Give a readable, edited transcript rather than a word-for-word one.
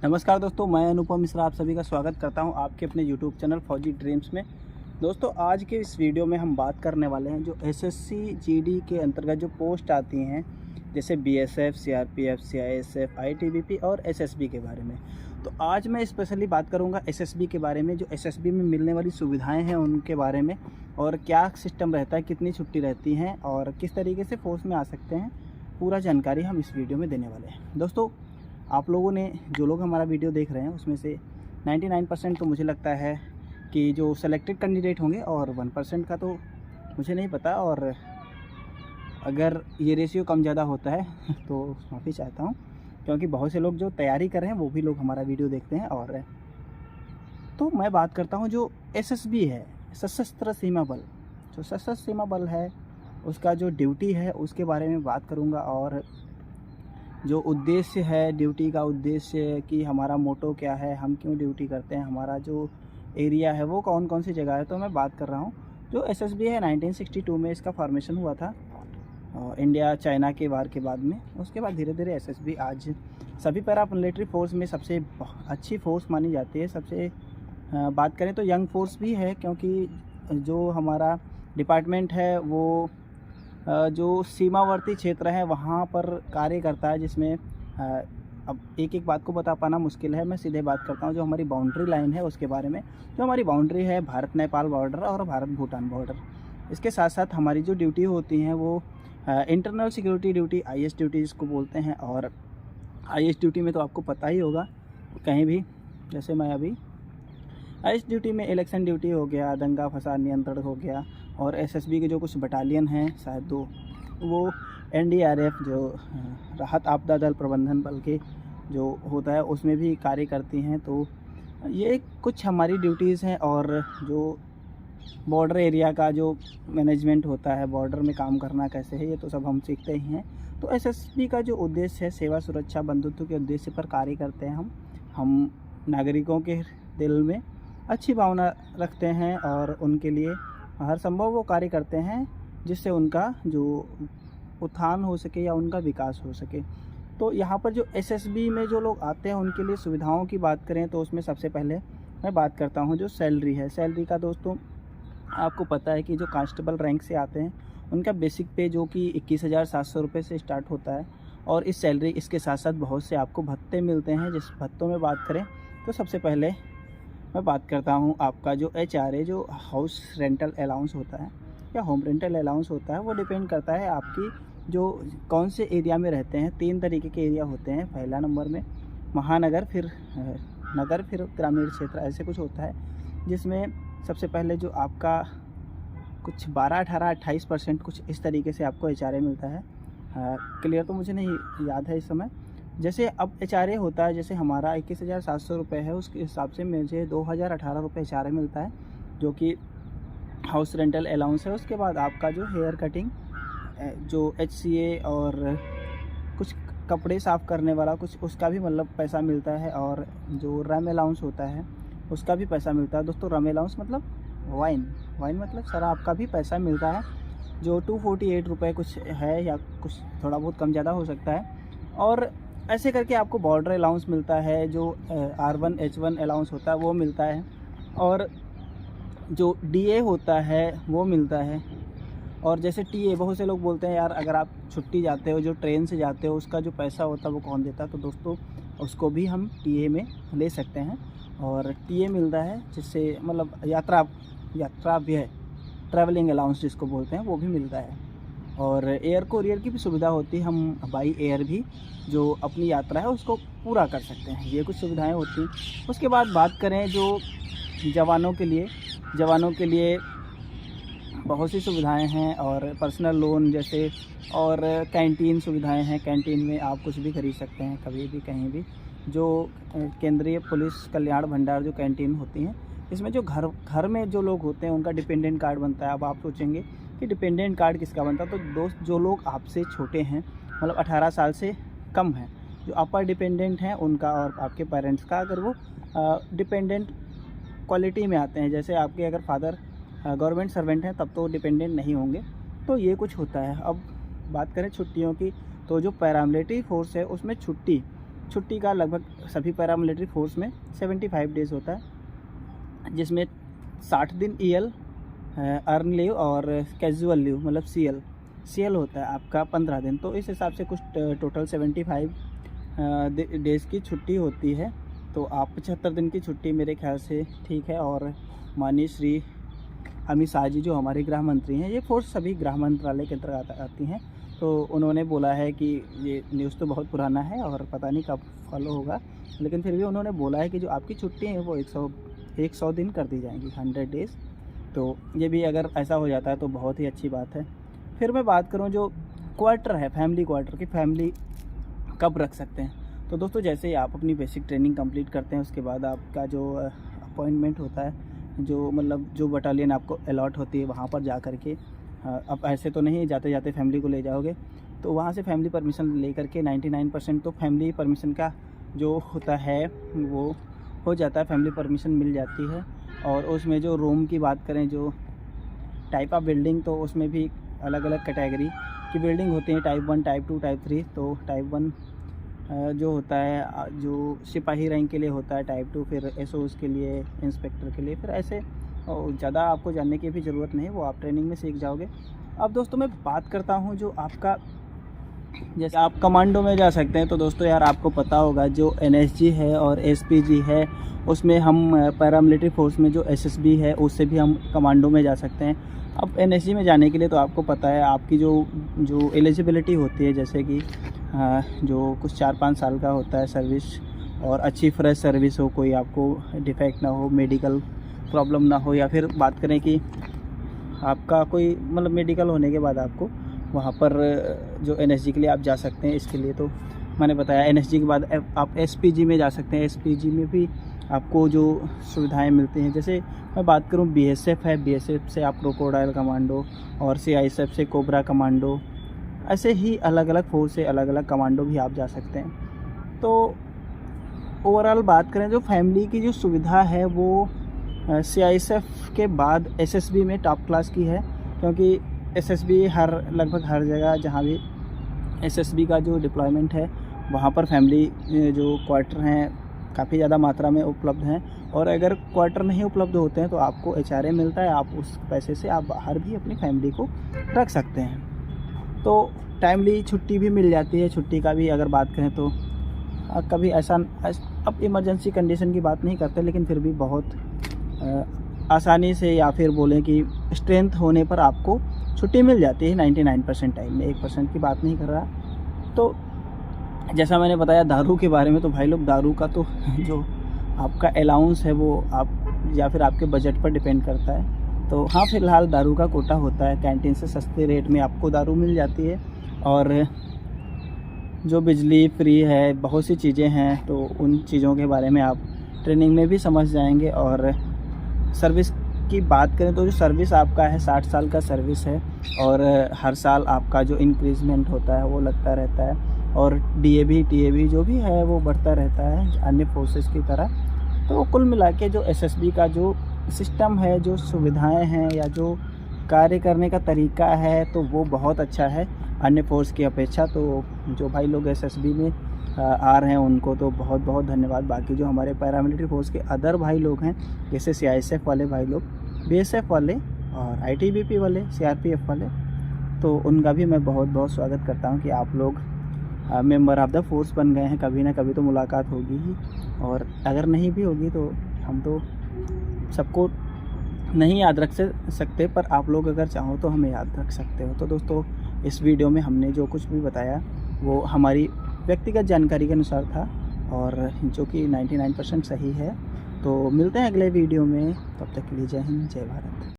नमस्कार दोस्तों, मैं अनुपम मिश्रा आप सभी का स्वागत करता हूं आपके अपने यूट्यूब चैनल फौजी ड्रीम्स में। दोस्तों, आज के इस वीडियो में हम बात करने वाले हैं जो एसएससी जीडी के अंतर्गत जो पोस्ट आती हैं, जैसे बीएसएफ, सीआरपीएफ, सीआईएसएफ, आईटीबीपी और एसएसबी के बारे में। तो आज मैं स्पेशली बात करूंगा एसएसबी के बारे में, जो एसएसबी में मिलने वाली सुविधाएँ हैं उनके बारे में, और क्या सिस्टम रहता है, कितनी छुट्टी रहती हैं और किस तरीके से फोर्स में आ सकते हैं। पूरा जानकारी हम इस वीडियो में देने वाले हैं। दोस्तों, आप लोगों ने जो लोग हमारा वीडियो देख रहे हैं उसमें से 99% तो मुझे लगता है कि जो सेलेक्टेड कैंडिडेट होंगे, और 1% का तो मुझे नहीं पता, और अगर ये रेशियो कम ज़्यादा होता है तो माफ़ी चाहता हूँ, क्योंकि बहुत से लोग जो तैयारी कर रहे हैं वो भी लोग हमारा वीडियो देखते हैं। और तो मैं बात करता हूँ जो एसएसबी है, सशस्त्र सीमा बल। जो सशस्त्र सीमा बल है उसका जो ड्यूटी है उसके बारे में बात करूँगा, और जो उद्देश्य है ड्यूटी का, उद्देश्य कि हमारा मोटो क्या है, हम क्यों ड्यूटी करते हैं, हमारा जो एरिया है वो कौन कौन सी जगह है, तो मैं बात कर रहा हूँ। जो एसएसबी है 1962 में इसका फॉर्मेशन हुआ था इंडिया चाइना के वार के बाद में। उसके बाद धीरे धीरे एसएसबी आज सभी पैरा मिलिट्री फोर्स में सबसे अच्छी फोर्स मानी जाती है। सबसे बात करें तो यंग फोर्स भी है, क्योंकि जो हमारा डिपार्टमेंट है वो जो सीमावर्ती क्षेत्र है वहाँ पर कार्य करता है, जिसमें अब एक एक बात को बता पाना मुश्किल है। मैं सीधे बात करता हूँ जो हमारी बाउंड्री लाइन है उसके बारे में। जो हमारी बाउंड्री है भारत नेपाल बॉर्डर और भारत भूटान बॉर्डर, इसके साथ साथ हमारी जो ड्यूटी होती हैं वो internal security duty, IS duty जिसको बोलते हैं। और आईएस ड्यूटी में तो आपको पता ही होगा, कहीं भी जैसे मैं अभी आईएस ड्यूटी में इलेक्शन ड्यूटी हो गया, दंगा फसाद नियंत्रण हो गया, और एसएसबी के जो कुछ बटालियन हैं शायद 2, वो एनडीआरएफ जो राहत आपदा दल प्रबंधन बल के जो होता है उसमें भी कार्य करती हैं। तो ये कुछ हमारी ड्यूटीज़ हैं। और जो बॉर्डर एरिया का जो मैनेजमेंट होता है, बॉर्डर में काम करना कैसे है, ये तो सब हम सीखते ही हैं। तो एसएसबी का जो उद्देश्य है सेवा सुरक्षा बंधुत्व के उद्देश्य पर कार्य करते हैं। हम नागरिकों के दिल में अच्छी भावना रखते हैं और उनके लिए हर संभव वो कार्य करते हैं जिससे उनका जो उत्थान हो सके या उनका विकास हो सके। तो यहाँ पर जो एसएसबी में जो लोग आते हैं उनके लिए सुविधाओं की बात करें तो उसमें सबसे पहले मैं बात करता हूँ जो सैलरी है। सैलरी का दोस्तों आपको पता है कि जो कांस्टेबल रैंक से आते हैं उनका बेसिक पे जो कि 21,700 रुपये से स्टार्ट होता है। और इस सैलरी इसके साथ साथ बहुत से आपको भत्ते मिलते हैं। जिस भत्तों में बात करें तो सबसे पहले मैं बात करता हूँ आपका जो HRA, जो हाउस रेंटल अलाउंस होता है या होम रेंटल अलाउंस होता है, वो डिपेंड करता है आपकी जो कौन से एरिया में रहते हैं। 3 तरीके के एरिया होते हैं। पहला नंबर में महानगर, फिर नगर, फिर ग्रामीण क्षेत्र, ऐसे कुछ होता है, जिसमें सबसे पहले जो आपका कुछ 12, 18, 28% कुछ इस तरीके से आपको HRA मिलता है। क्लियर तो मुझे नहीं याद है इस समय। जैसे अब HRA होता है, जैसे हमारा 21,700 रुपये है, उसके हिसाब से मुझे 2,018 रुपये HRA मिलता है, जो कि हाउस रेंटल अलाउंस है। उसके बाद आपका जो हेयर कटिंग, जो HCA और कुछ कपड़े साफ़ करने वाला कुछ, उसका भी मतलब पैसा मिलता है। और जो रम अलाउंस होता है उसका भी पैसा मिलता है। दोस्तों, रम अलाउंस मतलब वाइन मतलब शराब का भी पैसा मिलता है, जो 248 रुपये कुछ है, या कुछ थोड़ा बहुत कम ज़्यादा हो सकता है। और ऐसे करके आपको बॉर्डर अलाउंस मिलता है, जो R1 H1 अलाउंस होता है वो मिलता है, और जो DA होता है वो मिलता है। और जैसे TA, बहुत से लोग बोलते हैं यार अगर आप छुट्टी जाते हो, जो ट्रेन से जाते हो, उसका जो पैसा होता है वो कौन देता है, तो दोस्तों उसको भी हम TA में ले सकते हैं। और TA मिलता है जिससे मतलब यात्रा व्यय, ट्रैवलिंग अलाउंस जिसको बोलते हैं, वो भी मिलता है। और एयर कोरियर की भी सुविधा होती है, हम बाई एयर भी जो अपनी यात्रा है उसको पूरा कर सकते हैं। ये कुछ सुविधाएं होती हैं। उसके बाद बात करें जो जवानों के लिए बहुत सी सुविधाएं हैं, और पर्सनल लोन जैसे, और कैंटीन सुविधाएं हैं। कैंटीन में आप कुछ भी खरीद सकते हैं कभी भी कहीं भी। जो केंद्रीय पुलिस कल्याण भंडार जो कैंटीन होती हैं, इसमें जो घर में जो लोग होते हैं उनका डिपेंडेंट कार्ड बनता है। अब आप सोचेंगे कि डिपेंडेंट कार्ड किसका बनता है, तो दोस्त जो लोग आपसे छोटे हैं, मतलब 18 साल से कम हैं, जो अपर डिपेंडेंट हैं उनका और आपके पेरेंट्स का, अगर वो डिपेंडेंट क्वालिटी में आते हैं, जैसे आपके अगर फादर गवर्नमेंट सर्वेंट हैं तब तो डिपेंडेंट नहीं होंगे। तो ये कुछ होता है। अब बात करें छुट्टियों की, तो जो पैरामिलिट्री फोर्स है उसमें छुट्टी का लगभग सभी पैरामिलिट्री फोर्स में 75 डेज़ होता है, जिसमें 60 दिन EL अर्न लीव और कैजुअल लीव मतलब CL होता है आपका 15 दिन। तो इस हिसाब से कुछ टोटल 75 डेज़ की छुट्टी होती है। तो आप 75 दिन की छुट्टी मेरे ख्याल से ठीक है। और माननीय श्री अमित शाह जी जो हमारे गृह मंत्री हैं, ये फोर्स सभी गृह मंत्रालय के अंतर्गत आती हैं, तो उन्होंने बोला है कि ये न्यूज़ तो बहुत पुराना है और पता नहीं कब फॉलो होगा, लेकिन फिर भी उन्होंने बोला है कि जो आपकी छुट्टी है वो 100 दिन कर दी जाएंगी, 100 डेज़। तो ये भी अगर ऐसा हो जाता है तो बहुत ही अच्छी बात है। फिर मैं बात करूँ जो क्वार्टर है, फैमिली क्वार्टर की फैमिली कब रख सकते हैं। तो दोस्तों जैसे ही आप अपनी बेसिक ट्रेनिंग कंप्लीट करते हैं, उसके बाद आपका जो अपॉइंटमेंट होता है, जो मतलब जो बटालियन आपको अलॉट होती है वहाँ पर जा कर के, अब ऐसे तो नहीं जाते जाते फैमिली को ले जाओगे, तो वहाँ से फैमिली परमिशन ले करके 99% तो फैमिली परमिशन का जो होता है वो हो जाता है, फैमिली परमिशन मिल जाती है। और उसमें जो रूम की बात करें, जो टाइप ऑफ बिल्डिंग, तो उसमें भी अलग अलग कैटेगरी की बिल्डिंग होती हैं, टाइप 1, टाइप 2, टाइप 3। तो टाइप 1 जो होता है जो सिपाही रैंक के लिए होता है, टाइप 2 फिर SOs के लिए, इंस्पेक्टर के लिए, फिर ऐसे ज़्यादा आपको जानने की भी ज़रूरत नहीं, वो आप ट्रेनिंग में सीख जाओगे। अब दोस्तों मैं बात करता हूँ जो आपका, जैसे आप कमांडो में जा सकते हैं, तो दोस्तों यार आपको पता होगा जो NSG है और SPG है, उसमें हम पैरामिलिट्री फोर्स में जो SSB है उससे भी हम कमांडो में जा सकते हैं। अब NSG में जाने के लिए तो आपको पता है आपकी जो एलिजिबिलिटी होती है, जैसे कि जो कुछ 4-5 साल का होता है सर्विस, और अच्छी फ्रेश सर्विस हो, कोई आपको डिफेक्ट ना हो, मेडिकल प्रॉब्लम ना हो, या फिर बात करें कि आपका कोई मतलब मेडिकल होने के बाद आपको वहाँ पर जो NSG के लिए आप जा सकते हैं। इसके लिए तो मैंने बताया, NSG के बाद आप SPG में जा सकते हैं। SPG में भी आपको जो सुविधाएं मिलती हैं, जैसे मैं बात करूं BSF है, BSF से आप क्रोकोडाइल कमांडो, और CISF से कोबरा कमांडो, ऐसे ही अलग अलग फोर्स से अलग अलग कमांडो भी आप जा सकते हैं। तो ओवरऑल बात करें जो फैमिली की जो सुविधा है वो CISF के बाद SSB में टॉप क्लास की है, क्योंकि SSB लगभग हर जगह जहाँ भी SSB का जो डिप्लॉयमेंट है वहाँ पर फैमिली जो क्वार्टर हैं काफ़ी ज़्यादा मात्रा में उपलब्ध हैं। और अगर क्वार्टर नहीं उपलब्ध होते हैं तो आपको HRA मिलता है, आप उस पैसे से आप बाहर भी अपनी फैमिली को रख सकते हैं। तो टाइमली छुट्टी भी मिल जाती है। छुट्टी का भी अगर बात करें तो कभी ऐसा, अब इमरजेंसी कंडीशन की बात नहीं करते, लेकिन फिर भी बहुत आसानी से, या फिर बोलें कि स्ट्रेंथ होने पर आपको छुट्टी मिल जाती है 99% टाइम में, 1% की बात नहीं कर रहा। तो जैसा मैंने बताया दारू के बारे में, तो भाई लोग दारू का तो जो आपका अलाउंस है वो आप या फिर आपके बजट पर डिपेंड करता है। तो हाँ, फिलहाल दारू का कोटा होता है, कैंटीन से सस्ते रेट में आपको दारू मिल जाती है, और जो बिजली फ्री है, बहुत सी चीज़ें हैं, तो उन चीज़ों के बारे में आप ट्रेनिंग में भी समझ जाएंगे। और सर्विस की बात करें तो जो सर्विस आपका है 60 साल का सर्विस है, और हर साल आपका जो इंक्रीजमेंट होता है वो लगता रहता है, और DAB TAB जो भी है वो बढ़ता रहता है अन्य फोर्सेस की तरह। तो कुल मिला के जो SSB का जो सिस्टम है, जो सुविधाएं हैं, या जो कार्य करने का तरीका है, तो वो बहुत अच्छा है अन्य फोर्स की अपेक्षा। तो जो भाई लोग SSB में आ रहे हैं उनको तो बहुत बहुत धन्यवाद। बाकी जो हमारे पैरामिलिट्री फोर्स के अदर भाई लोग हैं, जैसे CISF वाले भाई लोग, BSF वाले, और ITBP वाले, CRPF वाले, तो उनका भी मैं बहुत बहुत स्वागत करता हूं कि आप लोग मेंबर ऑफ़ द फोर्स बन गए हैं। कभी ना कभी तो मुलाकात होगी ही, और अगर नहीं भी होगी तो हम तो सबको नहीं याद रख सकते, पर आप लोग अगर चाहो तो हमें याद रख सकते हो। तो दोस्तों इस वीडियो में हमने जो कुछ भी बताया वो हमारी व्यक्तिगत जानकारी के अनुसार था, और जो कि 99% सही है। तो मिलते हैं अगले वीडियो में, तब तक के लिए जय हिंद, जय भारत।